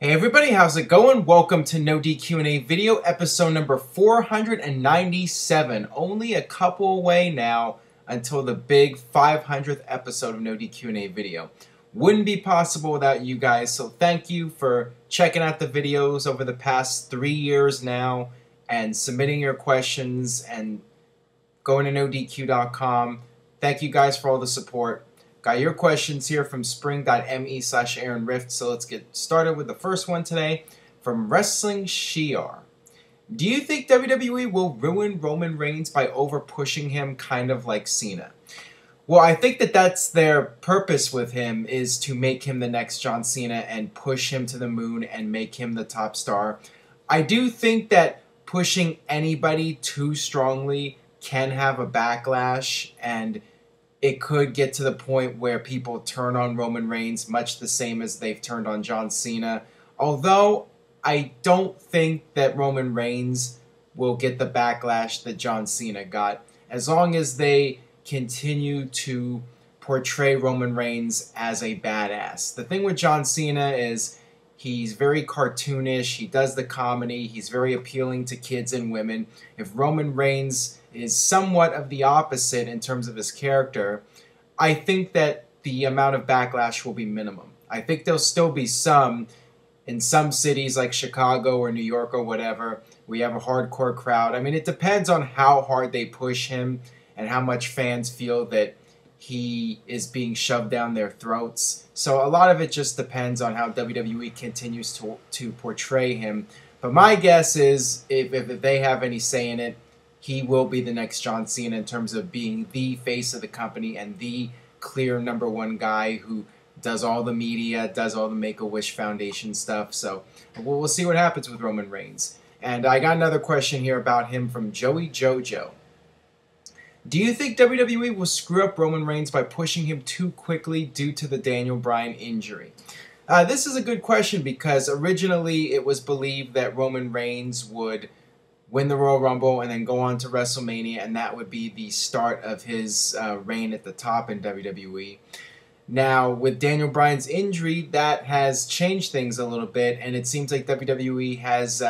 Hey everybody, how's it going? Welcome to NoDQ&A video, episode number 497. Only a couple away now until the big 500th episode of NoDQ&A video. Wouldn't be possible without you guys, so thank you for checking out the videos over the past 3 years now and submitting your questions and going to NoDQ.com. Thank you guys for all the support. Got your questions here from spring.me/AaronRift, so let's get started with the first one today from Wrestling Shiar. Do you think WWE will ruin Roman Reigns by over-pushing him kind of like Cena? Well, I think that that's their purpose with him, is to make him the next John Cena and push him to the moon and make him the top star. I do think that pushing anybody too strongly can have a backlash, and it could get to the point where people turn on Roman Reigns, much the same as they've turned on John Cena. Although, I don't think that Roman Reigns will get the backlash that John Cena got, as long as they continue to portray Roman Reigns as a badass. The thing with John Cena is he's very cartoonish, he does the comedy, he's very appealing to kids and women. If Roman Reigns is somewhat of the opposite in terms of his character, I think that the amount of backlash will be minimum. I think there'll still be some in some cities like Chicago or New York or whatever. We have a hardcore crowd. I mean, it depends on how hard they push him and how much fans feel that he is being shoved down their throats. So a lot of it just depends on how WWE continues to portray him. But my guess is if they have any say in it, he will be the next John Cena in terms of being the face of the company and the clear #1 guy who does all the media, does all the Make-A-Wish Foundation stuff. So we'll see what happens with Roman Reigns. And I got another question here about him from Joey Jojo. Do you think WWE will screw up Roman Reigns by pushing him too quickly due to the Daniel Bryan injury? This is a good question because originally it was believed that Roman Reigns would win the Royal Rumble and then go on to WrestleMania, and that would be the start of his reign at the top in WWE. Now, with Daniel Bryan's injury, that has changed things a little bit, and it seems like WWE has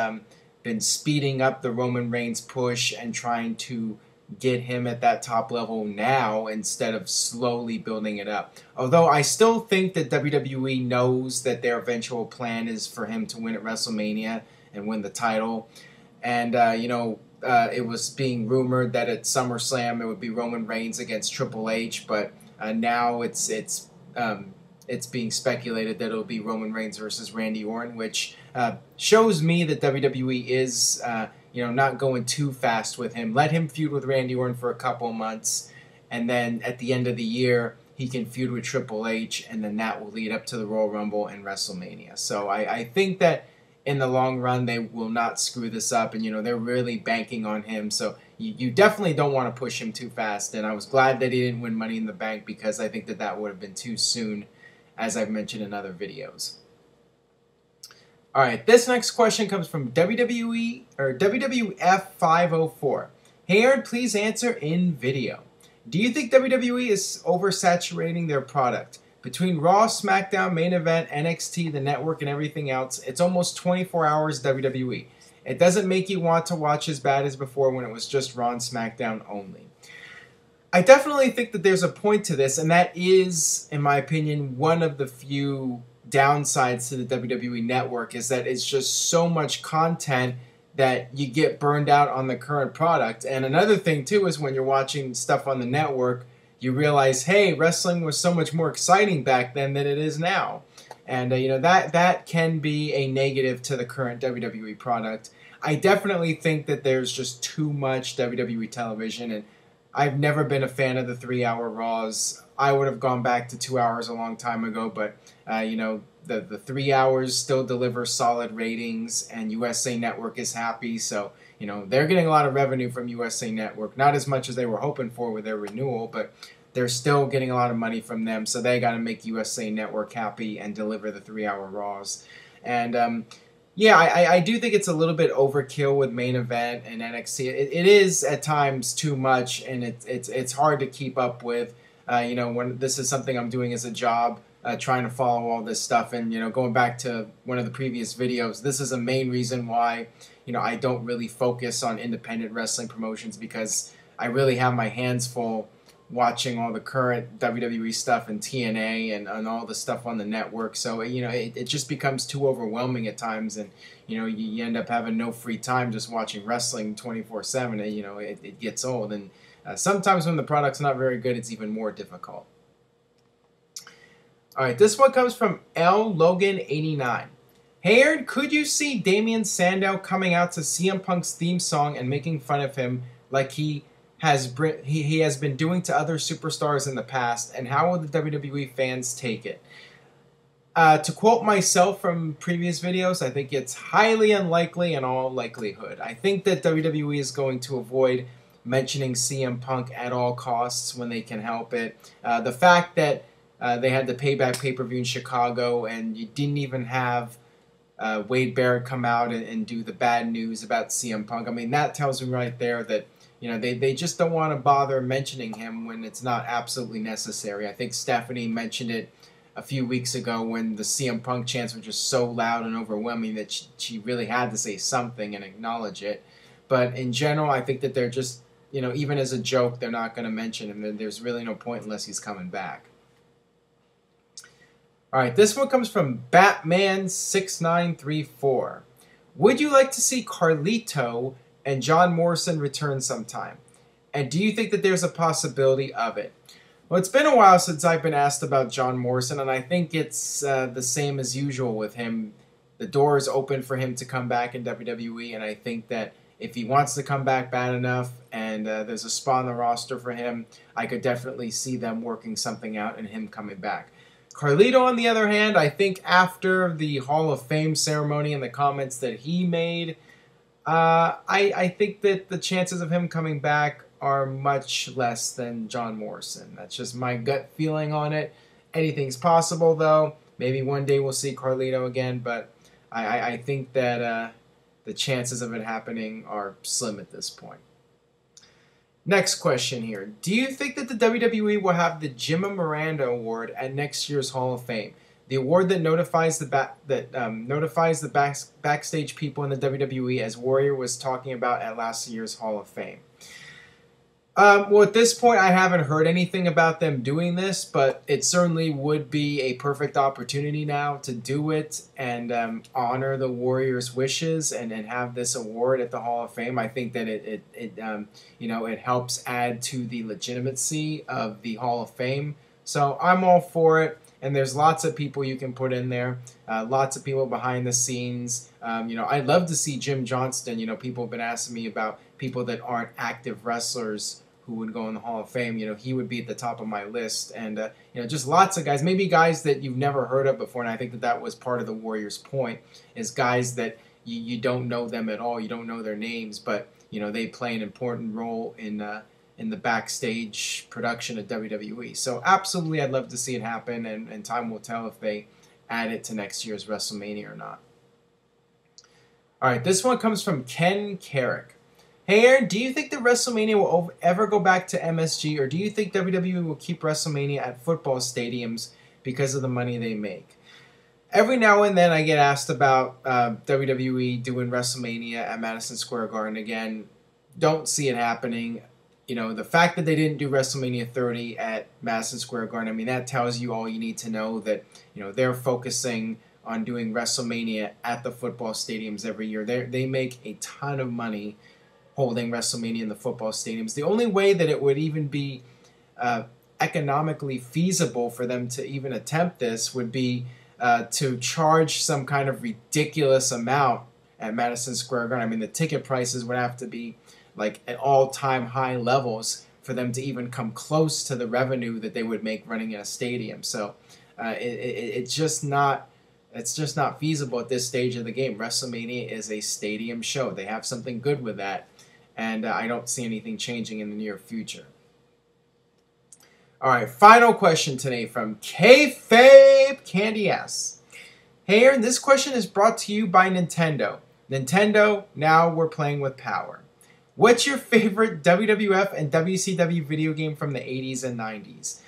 been speeding up the Roman Reigns push and trying to get him at that top level now instead of slowly building it up. Although I still think that WWE knows that their eventual plan is for him to win at WrestleMania and win the title. And, it was being rumored that at SummerSlam it would be Roman Reigns against Triple H, but now it's being speculated that it'll be Roman Reigns versus Randy Orton, which shows me that WWE is not going too fast with him. Let him feud with Randy Orton for a couple months, and then at the end of the year, he can feud with Triple H, and then that will lead up to the Royal Rumble and WrestleMania. So I think that in the long run, they will not screw this up, and they're really banking on him. So you definitely don't want to push him too fast, and I was glad that he didn't win Money in the Bank because I think that would have been too soon, as I've mentioned in other videos. All right, this next question comes from WWF 504. Hey Aaron, please answer in video. Do you think WWE is oversaturating their product? Between Raw, SmackDown, Main Event, NXT, the network, and everything else, it's almost 24 hours WWE. It doesn't make you want to watch as bad as before when it was just Raw and SmackDown only. I definitely think that there's a point to this, and that is, in my opinion, one of the few downsides to the WWE network, is that it's just so much content that you get burned out on the current product. And another thing, too, is when you're watching stuff on the network, you realize, hey, wrestling was so much more exciting back then than it is now. And, that can be a negative to the current WWE product. I definitely think that there's just too much WWE television, and I've never been a fan of the 3-hour Raws. I would have gone back to 2 hours a long time ago, but, the 3 hours still deliver solid ratings, and USA Network is happy, so they're getting a lot of revenue from USA Network. Not as much as they were hoping for with their renewal, but they're still getting a lot of money from them, so they got to make USA Network happy and deliver the 3-hour Raws. And, I do think it's a little bit overkill with Main Event and NXT. It is at times too much, and it's hard to keep up with. When this is something I'm doing as a job, trying to follow all this stuff. And, going back to one of the previous videos, this is a main reason why, I don't really focus on independent wrestling promotions, because I really have my hands full watching all the current WWE stuff and TNA and all the stuff on the network. So, it just becomes too overwhelming at times. And, you end up having no free time just watching wrestling 24/7. It gets old. And sometimes when the product's not very good, it's even more difficult. All right, this one comes from L. Logan 89. Hey Aaron, could you see Damian Sandow coming out to CM Punk's theme song and making fun of him like he has been doing to other superstars in the past, and how will the WWE fans take it? To quote myself from previous videos, I think it's highly unlikely in all likelihood. I think that WWE is going to avoid mentioning CM Punk at all costs when they can help it. The fact that they had the Payback pay-per-view in Chicago, and you didn't even have Wade Barrett come out and do the bad news about CM Punk. I mean, that tells me right there that, they just don't want to bother mentioning him when it's not absolutely necessary. I think Stephanie mentioned it a few weeks ago when the CM Punk chants were just so loud and overwhelming that she really had to say something and acknowledge it. But in general, I think that they're just, even as a joke, they're not going to mention him. There's really no point unless he's coming back. All right, this one comes from Batman6934. Would you like to see Carlito and John Morrison return sometime? And do you think that there's a possibility of it? Well, it's been a while since I've been asked about John Morrison, and I think it's the same as usual with him. The door is open for him to come back in WWE, and I think that if he wants to come back bad enough and there's a spot on the roster for him, I could definitely see them working something out and him coming back. Carlito, on the other hand, I think after the Hall of Fame ceremony and the comments that he made, I think that the chances of him coming back are much less than John Morrison. That's just my gut feeling on it. Anything's possible, though. Maybe one day we'll see Carlito again, but I think that the chances of it happening are slim at this point. Next question here. Do you think that the WWE will have the Jim Miranda Award at next year's Hall of Fame? The award that notifies the backstage people in the WWE, as Warrior was talking about at last year's Hall of Fame. Well, at this point, I haven't heard anything about them doing this, but it certainly would be a perfect opportunity now to do it and honor the Warriors' wishes and have this award at the Hall of Fame. I think that it helps add to the legitimacy of the Hall of Fame. So I'm all for it. And there's lots of people you can put in there, lots of people behind the scenes. I'd love to see Jim Johnston. People have been asking me about people that aren't active wrestlers who would go in the Hall of Fame. He would be at the top of my list. And, just lots of guys, maybe guys that you've never heard of before. And I think that was part of the Warriors' point, is guys that you don't know them at all. You don't know their names, but, they play an important role in the backstage production of WWE. So absolutely, I'd love to see it happen, and time will tell if they add it to next year's WrestleMania or not. All right, this one comes from Ken Carrick. Hey Aaron, do you think that WrestleMania will ever go back to MSG, or do you think WWE will keep WrestleMania at football stadiums because of the money they make? Every now and then I get asked about WWE doing WrestleMania at Madison Square Garden again. Don't see it happening. The fact that they didn't do WrestleMania 30 at Madison Square Garden, I mean, that tells you all you need to know, that, they're focusing on doing WrestleMania at the football stadiums every year. They make a ton of money holding WrestleMania in the football stadiums. The only way that it would even be economically feasible for them to even attempt this would be to charge some kind of ridiculous amount at Madison Square Garden. I mean, the ticket prices would have to be like at all-time high levels for them to even come close to the revenue that they would make running in a stadium. So it's just not feasible at this stage of the game. WrestleMania is a stadium show. They have something good with that, and I don't see anything changing in the near future. All right, final question today from Kayfabe Candy S. Hey Aaron, this question is brought to you by Nintendo. Nintendo, now we're playing with power. What's your favorite WWF and WCW video game from the 80s and 90s?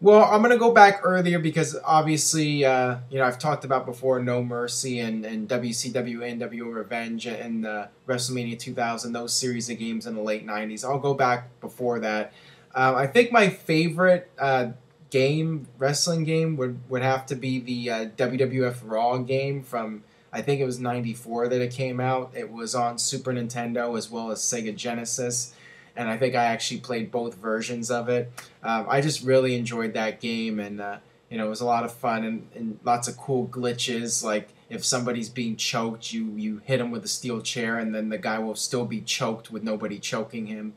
Well, I'm gonna go back earlier because obviously, I've talked about before No Mercy and WCW NWO Revenge and WrestleMania 2000, those series of games in the late '90s. I'll go back before that. I think my favorite wrestling game, would have to be the WWF Raw game from, I think it was '94 that it came out. It was on Super Nintendo as well as Sega Genesis, and I think I actually played both versions of it. I just really enjoyed that game, and it was a lot of fun and lots of cool glitches. Like if somebody's being choked, you hit him with a steel chair, and then the guy will still be choked with nobody choking him.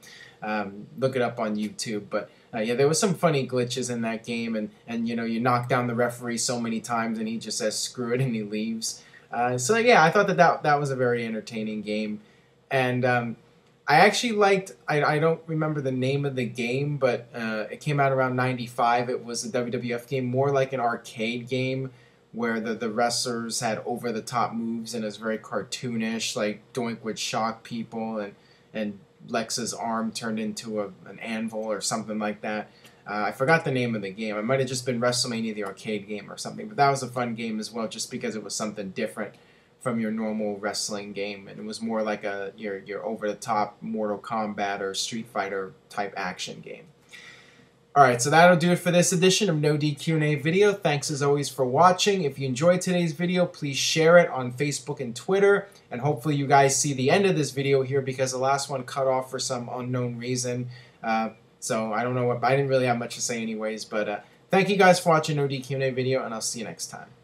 Look it up on YouTube. But yeah, there was some funny glitches in that game, and you knock down the referee so many times, and he just says screw it and he leaves. So yeah, I thought that was a very entertaining game, and I actually liked. I don't remember the name of the game, but it came out around '95. It was a WWF game, more like an arcade game, where the wrestlers had over the top moves and it was very cartoonish. Like Doink would shock people, and Lex's arm turned into an anvil or something like that. I forgot the name of the game. It might have just been WrestleMania the arcade game or something, but that was a fun game as well, just because it was something different from your normal wrestling game, and it was more like your over the top Mortal Kombat or Street Fighter type action game. Alright, so that'll do it for this edition of No DQ&A video. Thanks as always for watching. If you enjoyed today's video, please share it on Facebook and Twitter. And hopefully you guys see the end of this video here, because the last one cut off for some unknown reason. So I don't know I didn't really have much to say anyways. But thank you guys for watching No DQ&A video, and I'll see you next time.